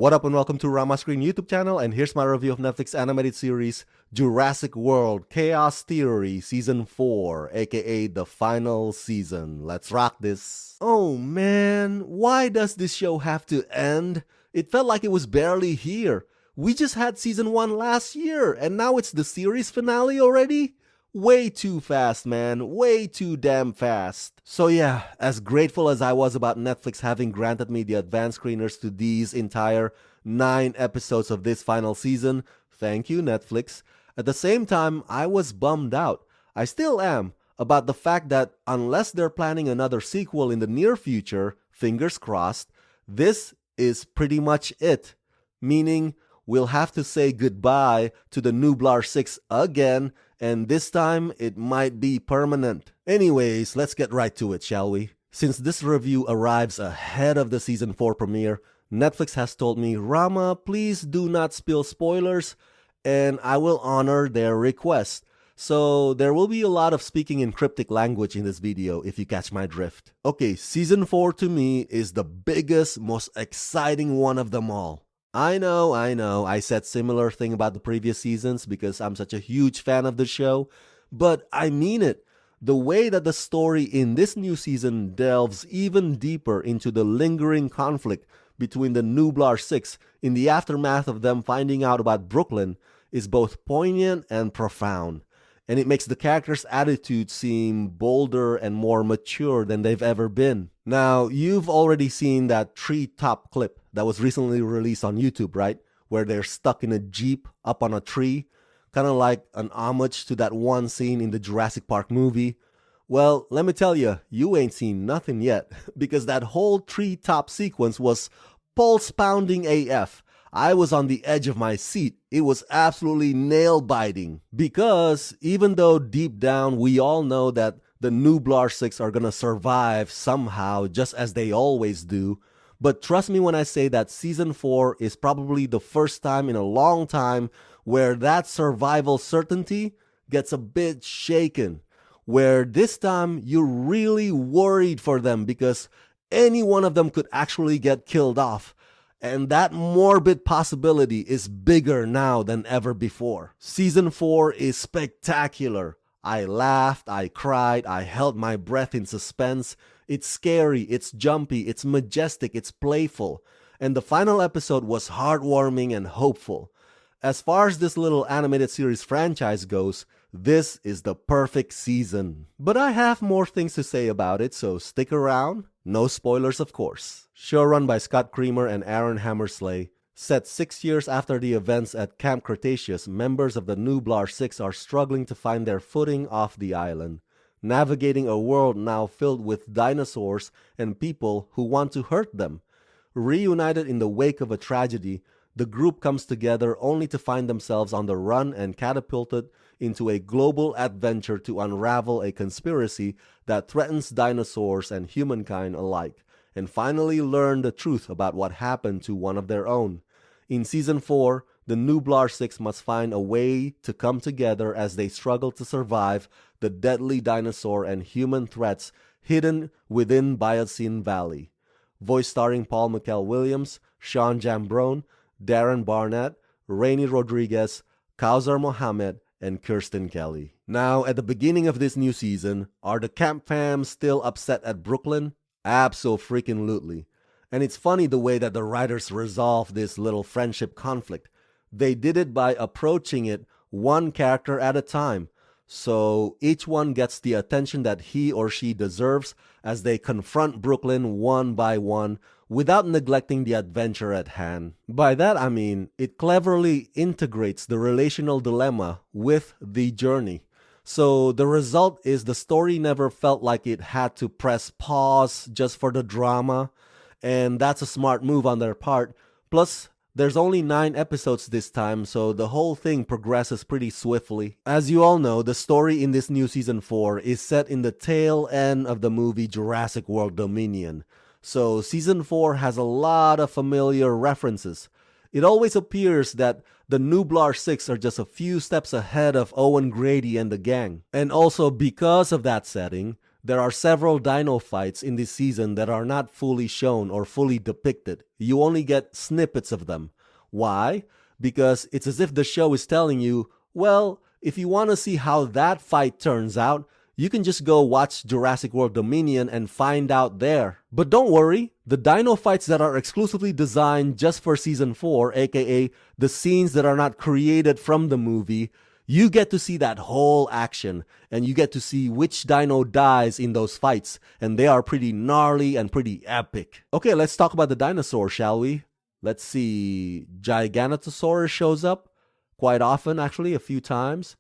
What up and welcome to Rama Screen YouTube channel, and here's my review of Netflix animated series Jurassic World Chaos Theory Season 4, aka the final season. Let's rock this. Oh man, why does this show have to end? It felt like it was barely here. We just had Season 1 last year, and now it's the series finale already? Way too fast, man. Way too damn fast. So yeah, as grateful as I was about Netflix having granted me the advanced screeners to these entire 9 episodes of this final season, thank you, Netflix. At the same time, I was bummed out. I still am, about the fact that unless they're planning another sequel in the near future, fingers crossed, this is pretty much it. Meaning, we'll have to say goodbye to the Nublar Six again, and this time it might be permanent. Anyways, let's get right to it, shall we? Since this review arrives ahead of the Season 4 premiere, Netflix has told me, Rama, please do not spill spoilers, and I will honor their request. So there will be a lot of speaking in cryptic language in this video if you catch my drift. Okay, Season 4 to me is the biggest, most exciting one of them all. I know, I said similar thing about the previous seasons because I'm such a huge fan of the show, but I mean it. The way that the story in this new season delves even deeper into the lingering conflict between the Nublar Six in the aftermath of them finding out about Brooklyn is both poignant and profound, and it makes the characters' attitudes seem bolder and more mature than they've ever been. Now, you've already seen that treetop clip that was recently released on YouTube, right? Where they're stuck in a jeep up on a tree, kind of like an homage to that one scene in the Jurassic Park movie. Well, let me tell you, you ain't seen nothing yet, because that whole treetop sequence was pulse-pounding AF. I was on the edge of my seat. It was absolutely nail-biting, because even though deep down we all know that the Nublar Six are gonna survive somehow, just as they always do, but trust me when I say that Season 4 is probably the first time in a long time where that survival certainty gets a bit shaken. Where this time you're really worried for them because any one of them could actually get killed off. And that morbid possibility is bigger now than ever before. Season 4 is spectacular. I laughed, I cried, I held my breath in suspense. It's scary, it's jumpy, it's majestic, it's playful. And the final episode was heartwarming and hopeful. As far as this little animated series franchise goes, this is the perfect season. But I have more things to say about it, so stick around. No spoilers, of course. Showrun by Scott Creamer and Aaron Hammersley. Set 6 years after the events at Camp Cretaceous, members of the Nublar Six are struggling to find their footing off the island, navigating a world now filled with dinosaurs and people who want to hurt them. Reunited in the wake of a tragedy, the group comes together only to find themselves on the run and catapulted into a global adventure to unravel a conspiracy that threatens dinosaurs and humankind alike, and finally learn the truth about what happened to one of their own. In Season 4, the Nublar Six must find a way to come together as they struggle to survive the deadly dinosaur and human threats hidden within Biosyn Valley. Voice starring Paul-Mikél Williams, Sean Jambrone, Darren Barnett, Rainy Rodriguez, Kausar Mohammed, and Kirsten Kelly. Now, at the beginning of this new season, are the camp fam still upset at Brooklyn? Abso-freaking-lutely. And it's funny the way that the writers resolve this little friendship conflict. They did it by approaching it one character at a time, so each one gets the attention that he or she deserves as they confront Brooklyn one by one without neglecting the adventure at hand. By that I mean, it cleverly integrates the relational dilemma with the journey. So the result is the story never felt like it had to press pause just for the drama, and that's a smart move on their part. Plus, there's only 9 episodes this time, so the whole thing progresses pretty swiftly. As you all know, the story in this new Season 4 is set in the tail end of the movie Jurassic World Dominion. So Season 4 has a lot of familiar references. It always appears that the Nublar Six are just a few steps ahead of Owen Grady and the gang. And also because of that setting, There are several dino fights in this season that are not fully shown or fully depicted. You only get snippets of them. Why? Because it's as if the show is telling you, well, if you want to see how that fight turns out, you can just go watch Jurassic World Dominion and find out there. But don't worry, the dino fights that are exclusively designed just for Season 4, aka the scenes that are not created from the movie, you get to see that whole action, and you get to see which dino dies in those fights, and they are pretty gnarly and pretty epic. Okay, let's talk about the dinosaur, shall we? Let's see, Giganotosaurus shows up quite often, actually, a few times.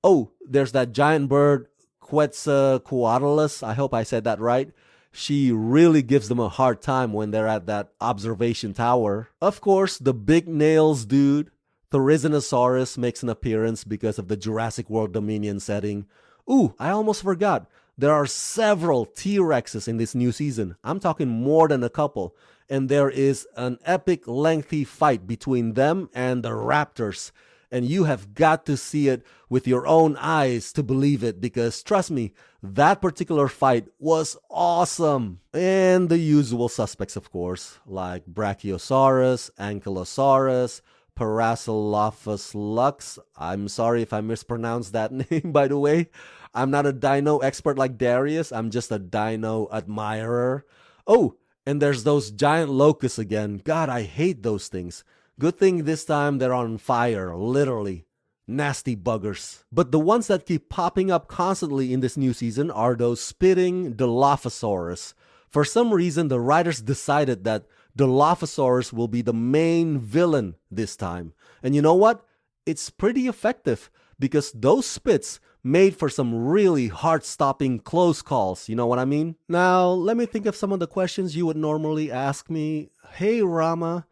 Oh, there's that giant bird, Quetzalcoatlus, I hope I said that right. She really gives them a hard time when they're at that observation tower. Of course, the big nails dude, Therizinosaurus, makes an appearance because of the Jurassic World Dominion setting. Ooh, I almost forgot. There are several T-Rexes in this new season. I'm talking more than a couple. And there is an epic, lengthy fight between them and the raptors. And you have got to see it with your own eyes to believe it, because trust me, that particular fight was awesome. And the usual suspects, of course, like Brachiosaurus, Ankylosaurus, Parasaurolophus lux. I'm sorry if I mispronounced that name, by the way. I'm not a dino expert like Darius. I'm just a dino admirer. Oh, and there's those giant locusts again. God, I hate those things. Good thing this time they're on fire, literally. Nasty buggers. But the ones that keep popping up constantly in this new season are those spitting Dilophosaurus. For some reason, the writers decided that Dilophosaurus will be the main villain this time. And you know what? It's pretty effective, because those spits made for some really heart-stopping close calls, you know what I mean? Now, let me think of some of the questions you would normally ask me. Hey Rama,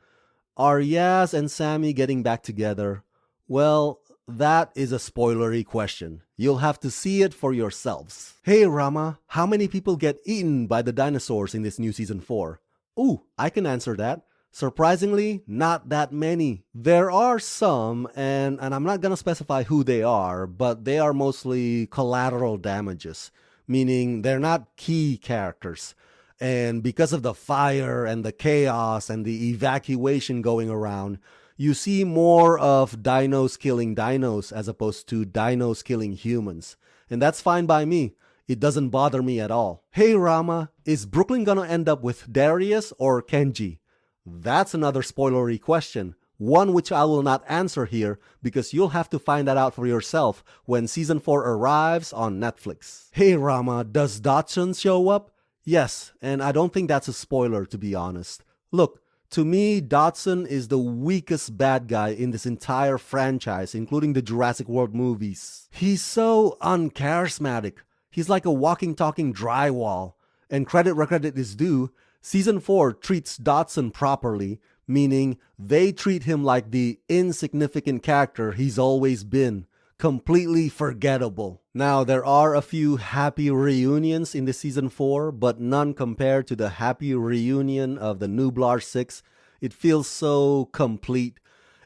are Yaz and Sammy getting back together? Well, that is a spoilery question. You'll have to see it for yourselves. Hey Rama, how many people get eaten by the dinosaurs in this new season 4? Ooh, I can answer that. Surprisingly, not that many. There are some, and I'm not gonna specify who they are, but they are mostly collateral damages, meaning they're not key characters. And because of the fire and the chaos and the evacuation going around, you see more of dinos killing dinos as opposed to dinos killing humans. And that's fine by me. It doesn't bother me at all. Hey Rama, is Brooklyn gonna end up with Darius or Kenji? That's another spoilery question, one which I will not answer here because you'll have to find that out for yourself when Season 4 arrives on Netflix. Hey Rama, does Dodson show up? Yes, and I don't think that's a spoiler, to be honest. Look, to me, Dodson is the weakest bad guy in this entire franchise, including the Jurassic World movies. He's so uncharismatic. He's like a walking, talking drywall. And credit where credit is due, Season 4 treats Dodson properly, meaning they treat him like the insignificant character he's always been. Completely forgettable. Now, there are a few happy reunions in the Season 4, but none compared to the happy reunion of the Nublar Six. It feels so complete.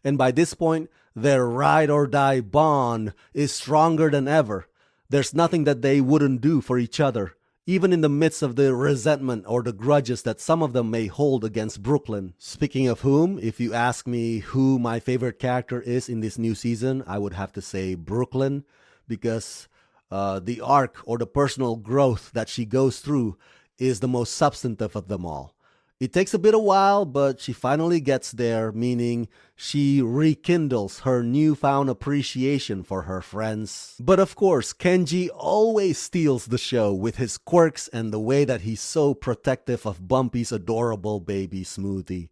And by this point, their ride or die bond is stronger than ever. There's nothing that they wouldn't do for each other, even in the midst of the resentment or the grudges that some of them may hold against Brooklyn. Speaking of whom, if you ask me who my favorite character is in this new season, I would have to say Brooklyn, because the arc or the personal growth that she goes through is the most substantive of them all. It takes a bit of while, but she finally gets there, meaning she rekindles her newfound appreciation for her friends. But of course, Kenji always steals the show with his quirks and the way that he's so protective of Bumpy's adorable baby Smoothie.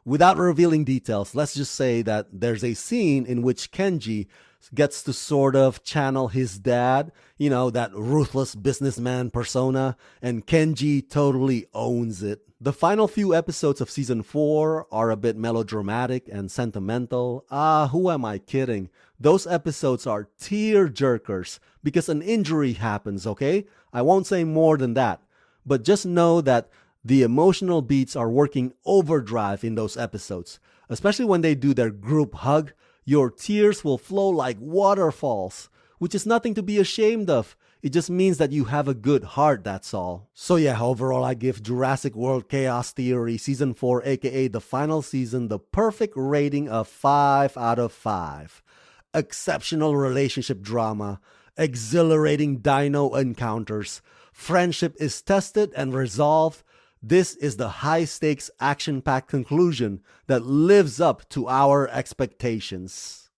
Without revealing details, let's just say that there's a scene in which Kenji gets to sort of channel his dad, you know, that ruthless businessman persona, and Kenji totally owns it. The final few episodes of Season 4 are a bit melodramatic and sentimental. Who am I kidding? Those episodes are tear-jerkers because an injury happens, okay? I won't say more than that. But just know that the emotional beats are working overdrive in those episodes. Especially when they do their group hug, your tears will flow like waterfalls, which is nothing to be ashamed of. It just means that you have a good heart, that's all. So yeah, overall I give Jurassic World Chaos Theory Season 4, aka the final season, the perfect rating of 5 out of 5. Exceptional relationship drama, exhilarating dino encounters, friendship is tested and resolved. This is the high-stakes, action-packed conclusion that lives up to our expectations.